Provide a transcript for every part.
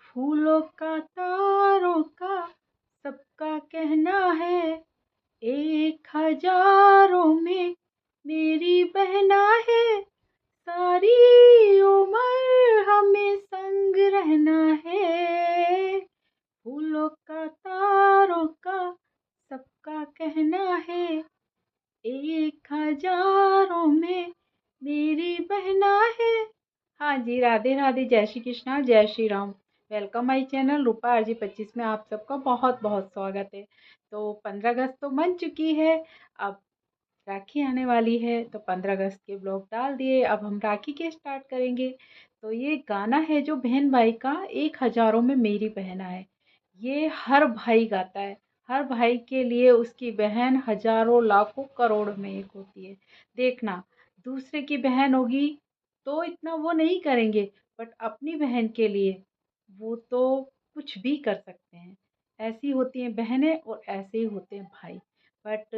फूलों का तारों का सबका कहना है, एक हजारों में मेरी बहना है। सारी उम्र हमें संग रहना है। फूलों का तारों का सबका कहना है, एक हजारों में मेरी बहना है। हाँ जी, राधे राधे, जय श्री कृष्णा, जय Shri Ram. Welcome my channel Rupa RJ 25 में आप सबका बहुत बहुत स्वागत है। तो 15 अगस्त तो बन चुकी है, अब राखी आने वाली है, तो 15 अगस्त के ब्लॉग डाल दिए। अब हम राखी के स्टार्ट करेंगे। तो ये गाना है जो बहन भाई का, एक हजारों में मेरी बहना है, ये हर भाई गाता है। हर भाई के लिए उसकी बहन हजारों लाखों करोड़ में एक होती है। देखना, दूसरे की बहन होगी तो इतना वो नहीं करेंगे, बट अपनी बहन के लिए वो तो कुछ भी कर सकते हैं। ऐसी होती हैं बहनें और ऐसे ही होते हैं भाई। बट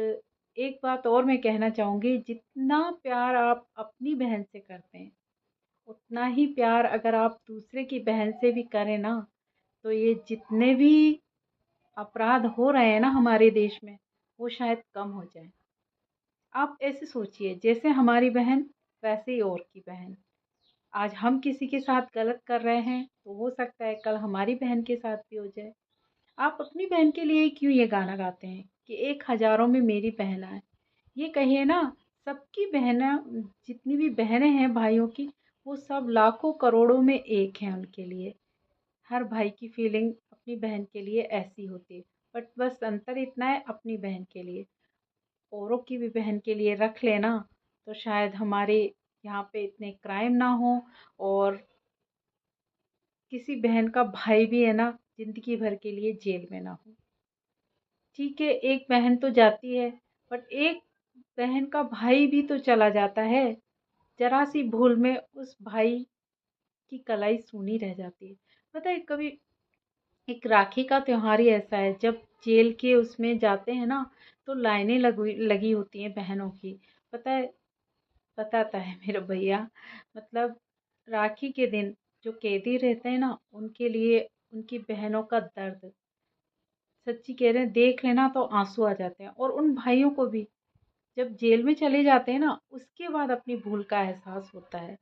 एक बात और मैं कहना चाहूँगी, जितना प्यार आप अपनी बहन से करते हैं, उतना ही प्यार अगर आप दूसरे की बहन से भी करें ना, तो ये जितने भी अपराध हो रहे हैं ना हमारे देश में, वो शायद कम हो जाए। आप ऐसे सोचिए, जैसे हमारी बहन वैसे ही और की बहन। आज हम किसी के साथ गलत कर रहे हैं, तो हो सकता है कल हमारी बहन के साथ भी हो जाए। आप अपनी बहन के लिए क्यों ये गाना गाते हैं कि एक हजारों में मेरी बहना है? ये कहिए ना, सबकी बहना, जितनी भी बहनें हैं भाइयों की, वो सब लाखों करोड़ों में एक हैं उनके लिए। हर भाई की फीलिंग अपनी बहन के लिए ऐसी होती है। बट बस अंतर इतना है, अपनी बहन के लिए औरों की भी बहन के लिए रख लेना, तो शायद हमारे यहाँ पे इतने क्राइम ना हो, और किसी बहन का भाई भी है ना, जिंदगी भर के लिए जेल में ना हो। ठीक है, एक बहन तो जाती है, बट एक बहन का भाई भी तो चला जाता है। जरा सी भूल में उस भाई की कलाई सूनी रह जाती है। पता है, कभी एक राखी का त्योहार ही ऐसा है, जब जेल के उसमें जाते हैं ना, तो लाइनें लगी लगी होती हैं बहनों की। पता है, बताता है मेरा भैया, मतलब राखी के दिन जो कैदी रहते हैं ना, उनके लिए उनकी बहनों का दर्द, सच्ची कह रहे हैं, देख लेना तो आंसू आ जाते हैं। और उन भाइयों को भी जब जेल में चले जाते हैं ना, उसके बाद अपनी भूल का एहसास होता है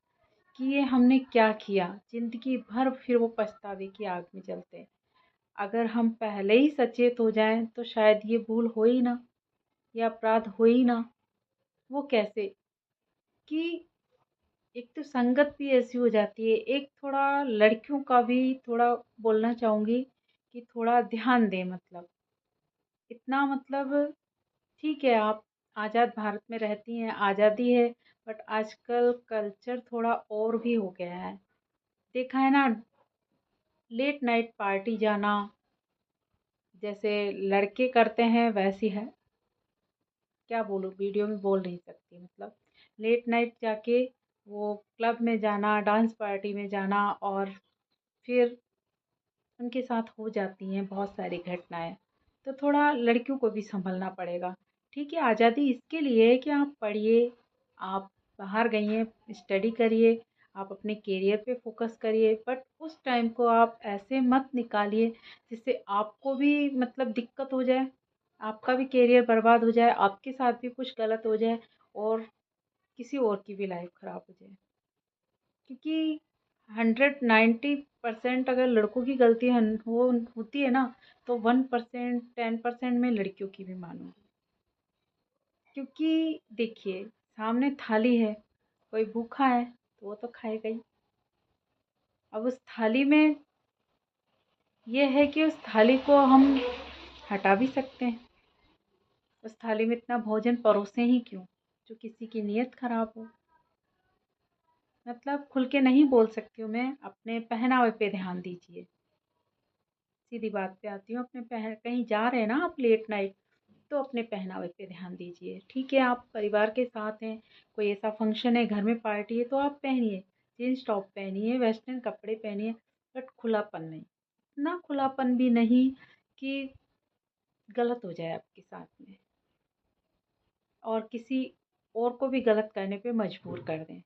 कि ये हमने क्या किया। जिंदगी भर फिर वो पछतावे की आग में जलते हैं। अगर हम पहले ही सचेत हो जाएं, तो शायद ये भूल हो ही ना, ये अपराध हो ही ना। वो कैसे कि एक तो संगत भी ऐसी हो जाती है। एक थोड़ा लड़कियों का भी थोड़ा बोलना चाहूँगी कि थोड़ा ध्यान दें, मतलब इतना, मतलब ठीक है, आप आज़ाद भारत में रहती हैं, आज़ादी है, बट आजकल कल्चर थोड़ा और भी हो गया है। देखा है ना, लेट नाइट पार्टी जाना, जैसे लड़के करते हैं वैसी है। क्या बोलूँ, वीडियो में बोल नहीं सकती, मतलब लेट नाइट जाके वो क्लब में जाना, डांस पार्टी में जाना, और फिर उनके साथ हो जाती हैं बहुत सारी घटनाएं। तो थोड़ा लड़कियों को भी संभलना पड़ेगा। ठीक है, आज़ादी इसके लिए है कि आप पढ़िए, आप बाहर गई हैं, स्टडी करिए, आप अपने करियर पे फोकस करिए, बट उस टाइम को आप ऐसे मत निकालिए जिससे आपको भी मतलब दिक्कत हो जाए, आपका भी करियर बर्बाद हो जाए, आपके साथ भी कुछ गलत हो जाए, और किसी और की भी लाइफ ख़राब हो जाए। क्योंकि 190% अगर लड़कों की गलती होती है ना, तो 1%, 10% में लड़कियों की भी मानूंगी। क्योंकि देखिए, सामने थाली है, कोई भूखा है तो वो तो खाएगा ही। अब उस थाली में ये है कि उस थाली को हम हटा भी सकते हैं। उस थाली में इतना भोजन परोसें ही क्यों, जो किसी की नीयत खराब हो। मतलब खुल के नहीं बोल सकती हूँ मैं, अपने पहनावे पे ध्यान दीजिए। सीधी बात पे आती हूँ, अपने कहीं जा रहे हैं ना आप लेट नाइट, तो अपने पहनावे पे ध्यान दीजिए। ठीक है, आप परिवार के साथ हैं, कोई ऐसा फंक्शन है, घर में पार्टी है, तो आप पहनिए, जीन्स टॉप पहनिए, वेस्टर्न कपड़े पहनिए, बट खुलापन नहीं। इतना खुलापन भी नहीं कि गलत हो जाए आपके साथ में, और किसी और को भी गलत करने पे मजबूर कर दें।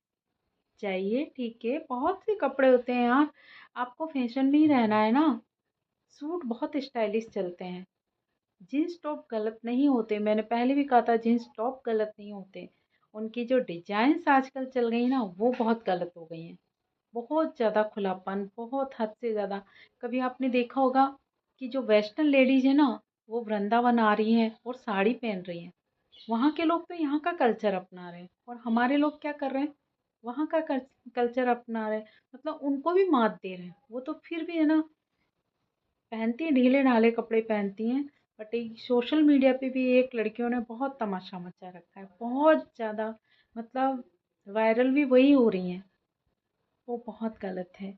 जाइए, ठीक है, बहुत से कपड़े होते हैं यार। आपको फैशन में ही रहना है ना। सूट बहुत स्टाइलिश चलते हैं। जीन्स टॉप गलत नहीं होते, मैंने पहले भी कहा था जीन्स टॉप गलत नहीं होते। उनकी जो डिजाइन्स आजकल चल गई ना वो बहुत गलत हो गई हैं। बहुत ज़्यादा खुलापन, बहुत हद से ज़्यादा। कभी आपने देखा होगा कि जो वेस्टर्न लेडीज है ना, वो वृंदावन आ रही हैं और साड़ी पहन रही हैं। वहाँ के लोग तो यहाँ का कल्चर अपना रहे हैं और हमारे लोग क्या कर रहे हैं, वहाँ का कल्चर अपना रहे हैं। मतलब उनको भी मात दे रहे हैं। वो तो फिर भी है ना, पहनती हैं ढीले ढाले कपड़े पहनती हैं। बट एक सोशल मीडिया पे भी एक लड़कियों ने बहुत तमाशा मचा रखा है, बहुत ज़्यादा। मतलब वायरल भी वही हो रही हैं। वो बहुत गलत है।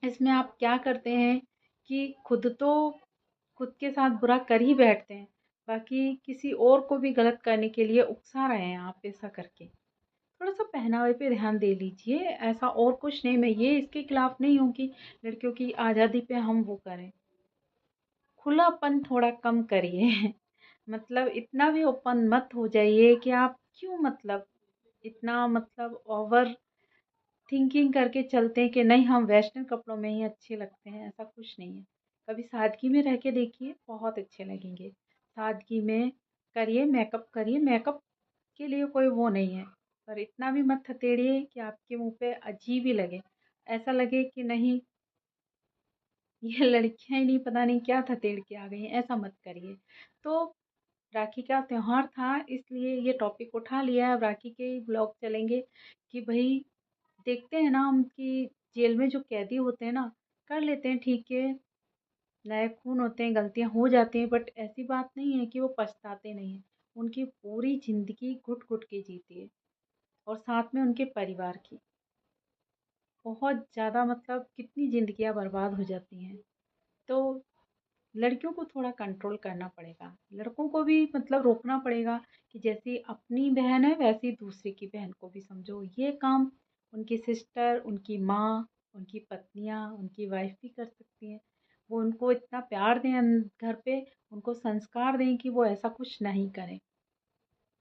इसमें आप क्या करते हैं कि खुद के साथ बुरा कर ही बैठते हैं, बाकी किसी और को भी गलत करने के लिए उकसा रहे हैं आप ऐसा करके। थोड़ा सा पहनावे पे ध्यान दे लीजिए, ऐसा और कुछ नहीं। मैं ये इसके खिलाफ नहीं हूँ कि लड़कियों की आज़ादी पे हम वो करें। खुलापन थोड़ा कम करिए। मतलब इतना भी ओपन मत हो जाइए कि आप क्यों, मतलब इतना, मतलब ओवर थिंकिंग करके चलते हैं कि नहीं हम वेस्टर्न कपड़ों में ही अच्छे लगते हैं। ऐसा कुछ नहीं है। कभी सादगी में रह के देखिए, बहुत अच्छे लगेंगे। सादगी में करिए, मेकअप करिए, मेकअप के लिए कोई वो नहीं है। पर इतना भी मत हथेड़िए कि आपके मुंह पे अजीब ही लगे, ऐसा लगे कि नहीं ये लड़कियां ही नहीं, पता नहीं क्या थतेड़ के आ गई हैं। ऐसा मत करिए। तो राखी का त्योहार था इसलिए ये टॉपिक उठा लिया है। अब राखी के ही ब्लॉग चलेंगे कि भाई देखते हैं ना हम कि जेल में जो कैदी होते हैं ना, कर लेते हैं ठीक है, नए खून होते हैं, गलतियां हो जाती हैं, बट ऐसी बात नहीं है कि वो पछताते नहीं हैं। उनकी पूरी जिंदगी घुट घुट के जीती है, और साथ में उनके परिवार की बहुत ज़्यादा, मतलब कितनी जिंदगियां बर्बाद हो जाती हैं। तो लड़कियों को थोड़ा कंट्रोल करना पड़ेगा, लड़कों को भी मतलब रोकना पड़ेगा कि जैसी अपनी बहन है वैसी दूसरे की बहन को भी समझो। ये काम उनकी सिस्टर, उनकी माँ, उनकी पत्नियाँ, उनकी वाइफ भी कर सकती हैं। वो उनको इतना प्यार दें घर पे, उनको संस्कार दें कि वो ऐसा कुछ नहीं करें।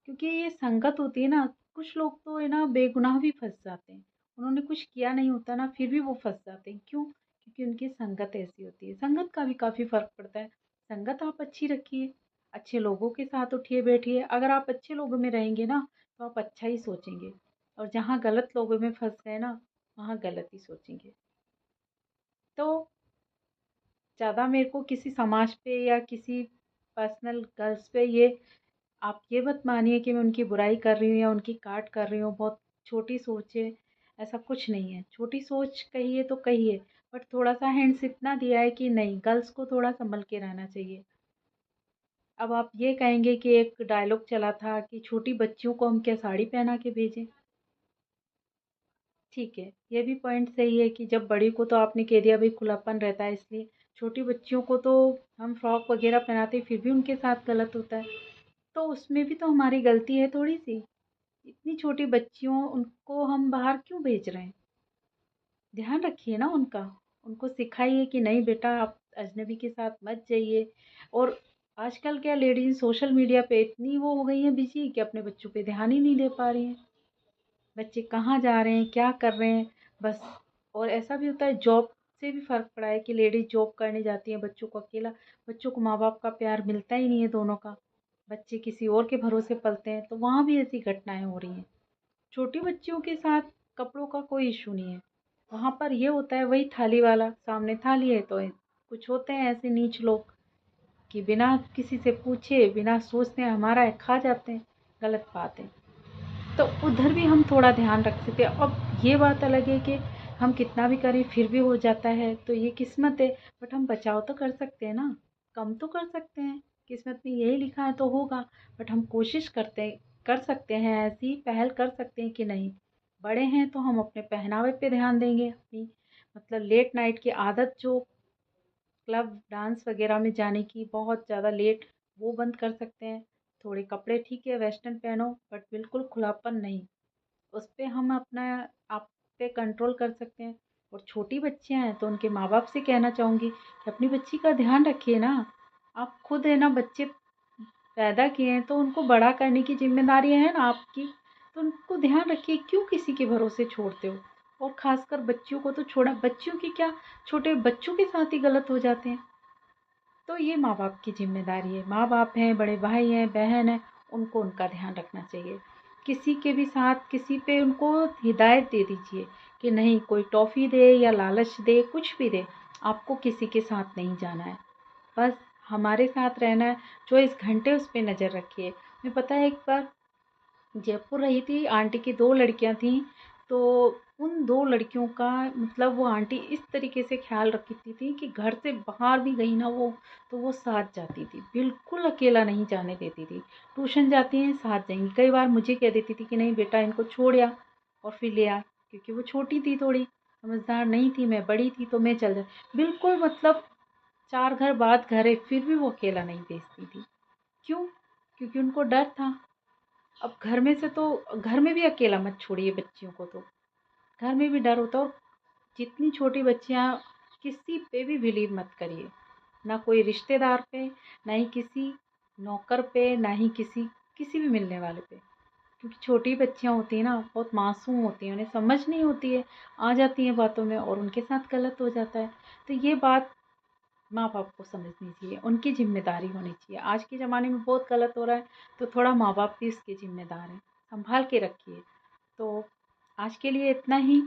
क्योंकि ये संगत होती है ना, कुछ लोग तो है ना बेगुनाह भी फंस जाते हैं। उन्होंने कुछ किया नहीं होता ना, फिर भी वो फंस जाते हैं। क्यों? क्योंकि उनकी संगत ऐसी होती है। संगत का भी काफ़ी फ़र्क पड़ता है। संगत आप अच्छी रखिए, अच्छे लोगों के साथ उठिए बैठिए। अगर आप अच्छे लोगों में रहेंगे ना, तो आप अच्छा ही सोचेंगे। और जहाँ गलत लोगों में फंस गए ना, वहाँ गलत ही सोचेंगे। तो ज़्यादा मेरे को किसी समाज पे या किसी पर्सनल गर्ल्स पे ये, आप ये मत मानिए कि मैं उनकी बुराई कर रही हूँ या उनकी काट कर रही हूँ। बहुत छोटी सोच है, ऐसा कुछ नहीं है। छोटी सोच कहिए तो कहिए, बट थोड़ा सा हिंट्स इतना दिया है कि नहीं, गर्ल्स को थोड़ा संभल के रहना चाहिए। अब आप ये कहेंगे कि एक डायलॉग चला था कि छोटी बच्चियों को हम क्या साड़ी पहना के भेजें। ठीक है, ये भी पॉइंट सही है कि जब बड़ी को तो आपने कह दिया भाई खुलापन रहता है इसलिए, छोटी बच्चियों को तो हम फ्रॉक वगैरह पहनाते फिर भी उनके साथ गलत होता है। तो उसमें भी तो हमारी गलती है थोड़ी सी। इतनी छोटी बच्चियों, उनको हम बाहर क्यों भेज रहे हैं? ध्यान रखिए ना उनका। उनको सिखाइए कि नहीं बेटा आप अजनबी के साथ मत जाइए। और आजकल क्या लेडीज सोशल मीडिया पे इतनी वो हो गई हैं बिजी कि अपने बच्चों पे ध्यान ही नहीं दे पा रही हैं। बच्चे कहाँ जा रहे हैं, क्या कर रहे हैं, बस। और ऐसा भी होता है, जॉब से भी फ़र्क पड़ा है कि लेडीज़ जॉब करने जाती हैं, बच्चों को अकेला, बच्चों को माँ बाप का प्यार मिलता ही नहीं है दोनों का। बच्चे किसी और के भरोसे पलते हैं, तो वहाँ भी ऐसी घटनाएं हो रही हैं। छोटी बच्चियों के साथ कपड़ों का कोई इशू नहीं है। वहाँ पर ये होता है, वही थाली वाला, सामने थाली है तो कुछ होते हैं ऐसे नीच लोग कि बिना किसी से पूछे, बिना सोचते हैं हमारा है, खा जाते हैं। गलत बात है। तो उधर भी हम थोड़ा ध्यान रख सकते हैं। अब ये बात अलग है कि हम कितना भी करें फिर भी हो जाता है, तो ये किस्मत है। बट हम बचाव तो कर सकते हैं ना, कम तो कर सकते हैं। किस्मत में यही लिखा है तो होगा। बट हम कोशिश कर सकते हैं, ऐसी पहल कर सकते हैं कि नहीं, बड़े हैं तो हम अपने पहनावे पे ध्यान देंगे। अपनी मतलब लेट नाइट की आदत, जो क्लब डांस वगैरह में जाने की बहुत ज़्यादा लेट, वो बंद कर सकते हैं। थोड़े कपड़े ठीक है वेस्टर्न पहनो, बट बिल्कुल खुलापन नहीं। उस पे हम अपना आप पे कंट्रोल कर सकते हैं। और छोटी बच्चियां हैं तो उनके माँ बाप से कहना चाहूँगी कि अपनी बच्ची का ध्यान रखिए ना। आप खुद है ना बच्चे पैदा किए हैं तो उनको बड़ा करने की जिम्मेदारी है ना आपकी। तो उनको ध्यान रखिए, क्यों किसी के भरोसे छोड़ते हो। और ख़ासकर बच्चियों को तो छोड़ा, बच्चियों की क्या, छोटे बच्चों के साथ ही गलत हो जाते हैं। तो ये माँ बाप की ज़िम्मेदारी है, माँ बाप हैं, बड़े भाई हैं, बहन हैं, उनको उनका ध्यान रखना चाहिए। किसी के भी साथ किसी पे उनको हिदायत दे दीजिए कि नहीं, कोई टॉफ़ी दे या लालच दे, कुछ भी दे, आपको किसी के साथ नहीं जाना है, बस हमारे साथ रहना है। 24 घंटे उस पे नज़र रखिए। मैं पता है, एक बार जयपुर रही थी, आंटी की 2 लड़कियां थीं, तो उन 2 लड़कियों का मतलब वो आंटी इस तरीके से ख़्याल रखती थी कि घर से बाहर भी गई ना वो, तो वो साथ जाती थी, बिल्कुल अकेला नहीं जाने देती थी। ट्यूशन जाती हैं, साथ जाएँगी। कई बार मुझे कह देती थी कि नहीं बेटा, इनको छोड़ आ और फिर ले आ, क्योंकि वो छोटी थी थोड़ी, समझदार नहीं थी, मैं बड़ी थी, तो मैं चल जा, बिल्कुल मतलब 4 घर बाद घर है, फिर भी वो अकेला नहीं भेजती थी। क्यों? क्योंकि उनको डर था। अब घर में से तो, घर में भी अकेला मत छोड़िए बच्चियों को, तो घर में भी डर होता है। और जितनी छोटी बच्चियाँ, किसी पे भी बिलीव मत करिए, ना कोई रिश्तेदार पे, ना ही किसी नौकर पे, ना ही किसी किसी भी मिलने वाले पे, क्योंकि छोटी बच्चियाँ होती हैं ना, बहुत मासूम होती हैं, उन्हें समझ नहीं होती है, आ जाती हैं बातों में और उनके साथ गलत हो जाता है। तो ये बात माँ बाप को समझनी चाहिए, उनकी जिम्मेदारी होनी चाहिए। आज के ज़माने में बहुत गलत हो रहा है, तो थोड़ा माँ बाप भी इसके जिम्मेदार हैं, संभाल के रखिए। तो आज के लिए इतना ही।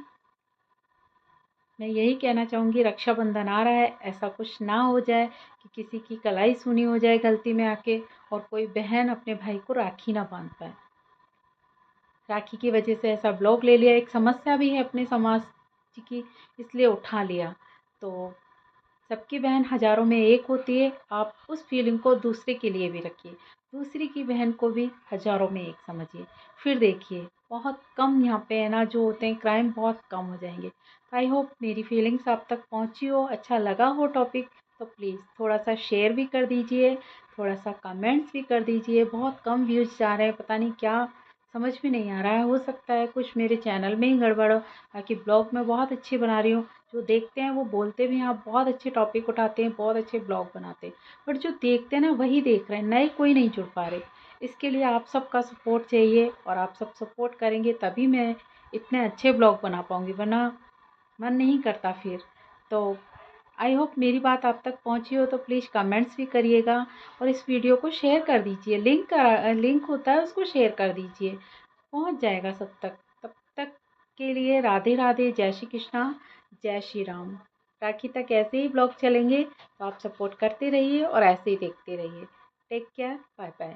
मैं यही कहना चाहूँगी, रक्षाबंधन आ रहा है, ऐसा कुछ ना हो जाए कि किसी की कलाई सूनी हो जाए गलती में आके, और कोई बहन अपने भाई को राखी ना बांध पाए। राखी की वजह से ऐसा ब्लॉग ले लिया, एक समस्या भी है अपने समाज की, इसलिए उठा लिया। तो सबकी बहन हज़ारों में एक होती है, आप उस फीलिंग को दूसरे के लिए भी रखिए, दूसरी की बहन को भी हज़ारों में एक समझिए। फिर देखिए, बहुत कम यहाँ पे है ना जो होते हैं क्राइम, बहुत कम हो जाएंगे। तो आई होप मेरी फीलिंग्स आप तक पहुँची हो, अच्छा लगा हो टॉपिक, तो प्लीज़ थोड़ा सा शेयर भी कर दीजिए, थोड़ा सा कमेंट्स भी कर दीजिए। बहुत कम व्यूज़ जा रहे हैं, पता नहीं क्या, समझ में नहीं आ रहा है। हो सकता है कुछ मेरे चैनल में ही गड़बड़ हो, बाकी ब्लॉग मैं बहुत अच्छी बना रही हूँ। जो देखते हैं वो बोलते भी हैं आप बहुत अच्छे टॉपिक उठाते हैं, बहुत अच्छे ब्लॉग बनाते हैं, बट जो देखते हैं ना वही देख रहे हैं, नए कोई नहीं जुड़ पा रहे। इसके लिए आप सबका सपोर्ट चाहिए, और आप सब सपोर्ट करेंगे तभी मैं इतने अच्छे ब्लॉग बना पाऊँगी, वरना मन नहीं करता फिर। तो आई होप मेरी बात आप तक पहुंची हो, तो प्लीज़ कमेंट्स भी करिएगा, और इस वीडियो को शेयर कर दीजिए, लिंक होता है उसको शेयर कर दीजिए, पहुंच जाएगा सब तक। तब तक के लिए राधे राधे, जय श्री कृष्णा, जय श्री राम। राखी तक ऐसे ही ब्लॉग चलेंगे, तो आप सपोर्ट करते रहिए और ऐसे ही देखते रहिए। Take care, bye bye.